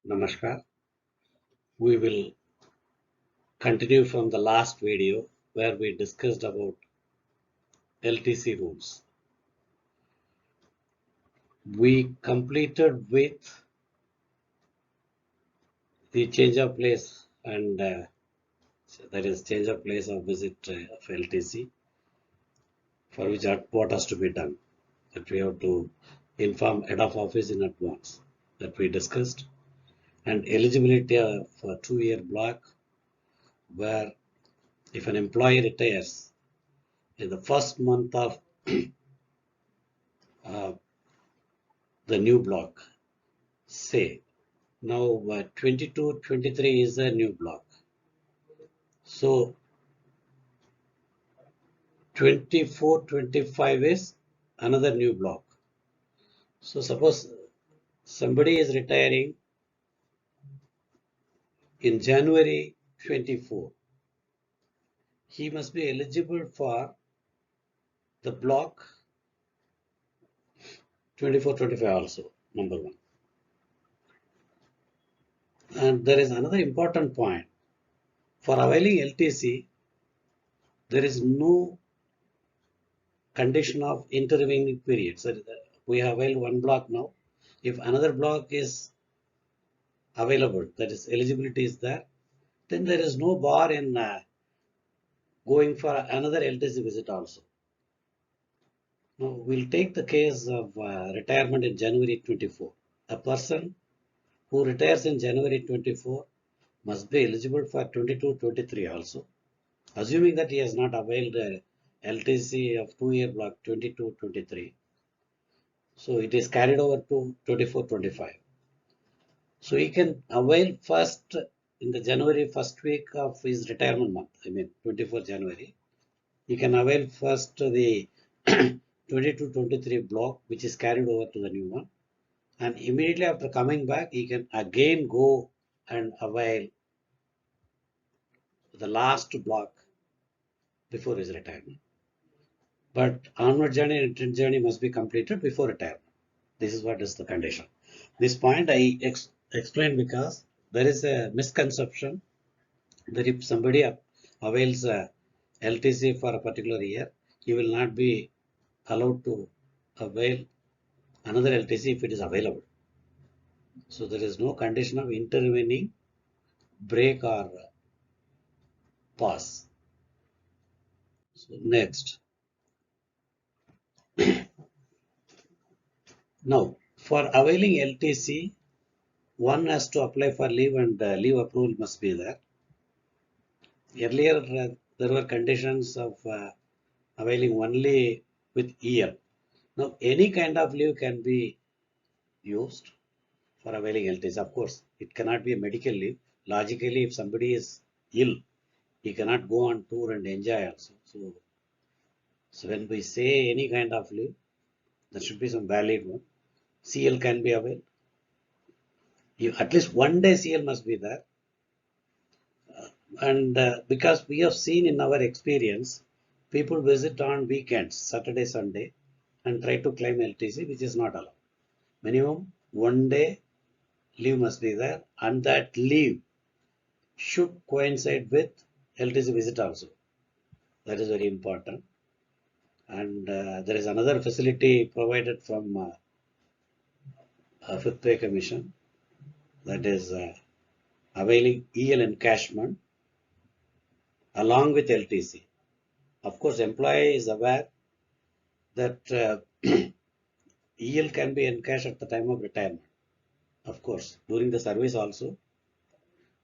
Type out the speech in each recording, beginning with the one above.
Namaskar. We will continue from the last video where we discussed about LTC rules. We completed with the change of place and that is change of place of visit of LTC, for which what has to be done. That we have to inform head of office in advance, that we discussed, and eligibility for 2-year block, where if an employee retires in the first month of uh, the new block, say now 22-23 is a new block, so 24-25 is another new block. So suppose somebody is retiring in January 24, he must be eligible for the block 24-25 also, number one. And there is another important point. For availing LTC, there is no condition of intervening period. So we have availed one block now. If another block is available, that is eligibility is there, then there is no bar in going for another LTC visit also. Now we'll take the case of retirement in January 24. A person who retires in January 24 must be eligible for 22-23 also, assuming that he has not availed LTC of 2-year block 22-23. So it is carried over to 24-25. So he can avail first in the January first week of his retirement month, I mean 24 January. He can avail first the 22-23 block, which is carried over to the new one. And immediately after coming back, he can again go and avail the last block before his retirement. But onward journey and return journey must be completed before retirement. This is what is the condition. This point I explained because there is a misconception that if somebody avails LTC for a particular year, he will not be allowed to avail another LTC if it is available. So there is no condition of intervening, break or pause. So next. Now, for availing LTC, one has to apply for leave and leave approval must be there. Earlier, there were conditions of availing only with year. Now, any kind of leave can be used for availing LTC. Of course, it cannot be a medical leave. Logically, if somebody is ill, he cannot go on tour and enjoy also. So when we say any kind of leave, there should be some valid one. CL can be availed. At least one day CL must be there. And because we have seen in our experience, people visit on weekends, Saturday, Sunday, and try to claim LTC, which is not allowed. Minimum one day leave must be there, and that leave should coincide with LTC visit also. That is very important. And there is another facility provided from Fifth Pay Commission, that is availing EL encashment along with LTC. Of course, employee is aware that EL can be encashed at the time of retirement. Of course, during the service also,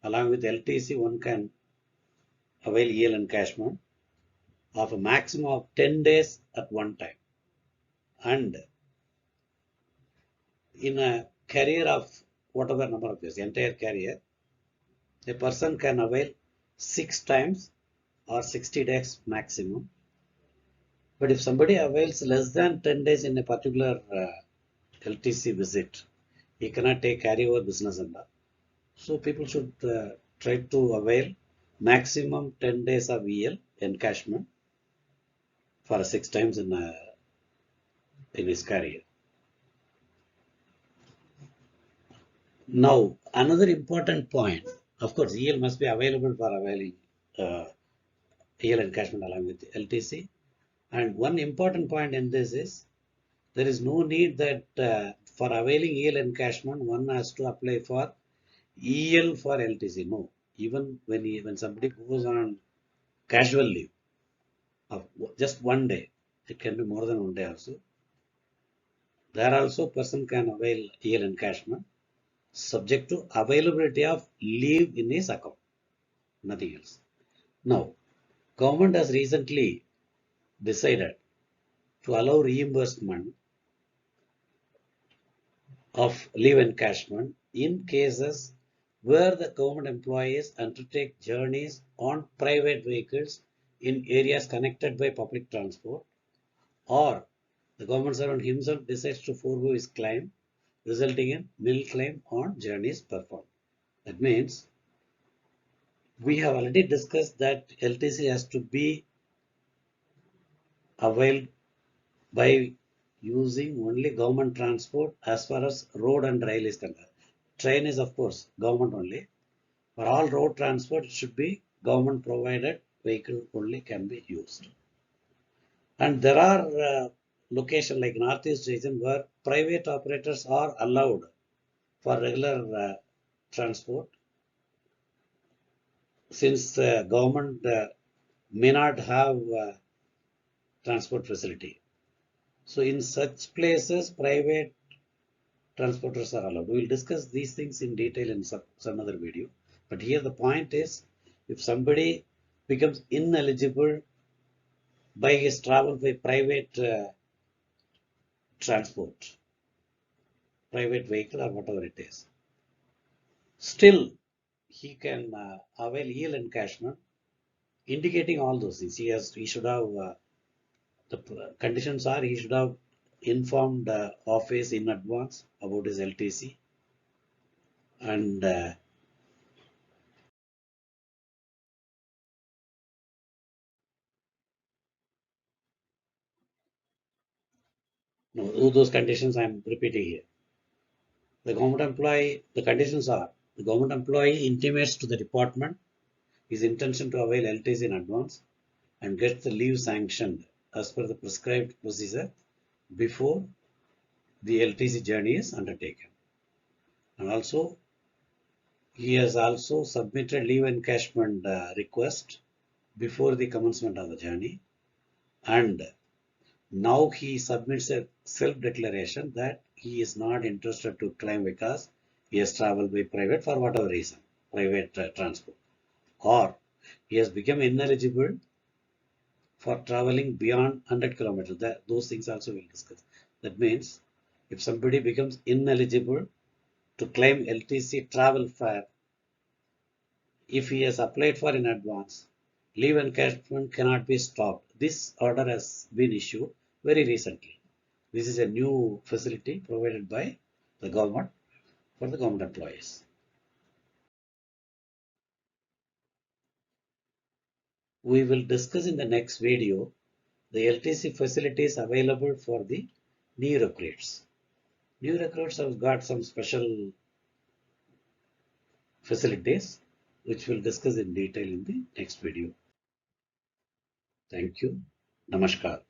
along with LTC, one can avail EL encashment of a maximum of 10 days at one time. And in a career of whatever number of years, entire career, a person can avail 6 times or 60 days maximum. But if somebody avails less than 10 days in a particular LTC visit, he cannot take carryover business and all. So people should try to avail maximum 10 days of EL encashment for 6 times in his career. Now, another important point, of course, EL must be available for availing uh, EL encashment along with LTC. And one important point in this is there is no need that for availing EL encashment, one has to apply for EL for LTC. No, even when somebody goes on casual leave of just one day, it can be more than one day also. There also person can avail EL encashment subject to availability of leave in his account, nothing else. Now, government has recently decided to allow reimbursement of leave encashment in cases where the government employees undertake journeys on private vehicles in areas connected by public transport, or the government servant himself decides to forego his claim, resulting in nil claim on journeys performed. That means we have already discussed that LTC has to be availed by using only government transport as far as road and rail is concerned. Train is of course government only. For all road transport, it should be government provided vehicle only can be used. And there are locations like Northeast region where private operators are allowed for regular transport, since government may not have transport facility. So in such places, private transporters are allowed. We will discuss these things in detail in some other video. But here the point is, if somebody becomes ineligible by his travel by private transport, private vehicle or whatever it is, still he can avail yield encashment, indicating all those things. He should have the conditions are he should have informed office in advance about his LTC, and no, those conditions I am repeating here. The government employee, the conditions are the government employee intimates to the department his intention to avail LTC in advance and gets the leave sanctioned as per the prescribed procedure before the LTC journey is undertaken. And also, he has also submitted leave encashment request before the commencement of the journey, and now he submits a self-declaration that he is not interested to claim because he has traveled by private for whatever reason, private transport, or he has become ineligible for traveling beyond 100 kilometers. Those things also we'll discuss. That means if somebody becomes ineligible to claim LTC travel fare, if he has applied for in advance, leave encashment cannot be stopped. This order has been issued very recently. This is a new facility provided by the government for the government employees. We will discuss in the next video the LTC facilities available for the new recruits. New recruits have got some special facilities which we'll discuss in detail in the next video. Thank you. Namaskar.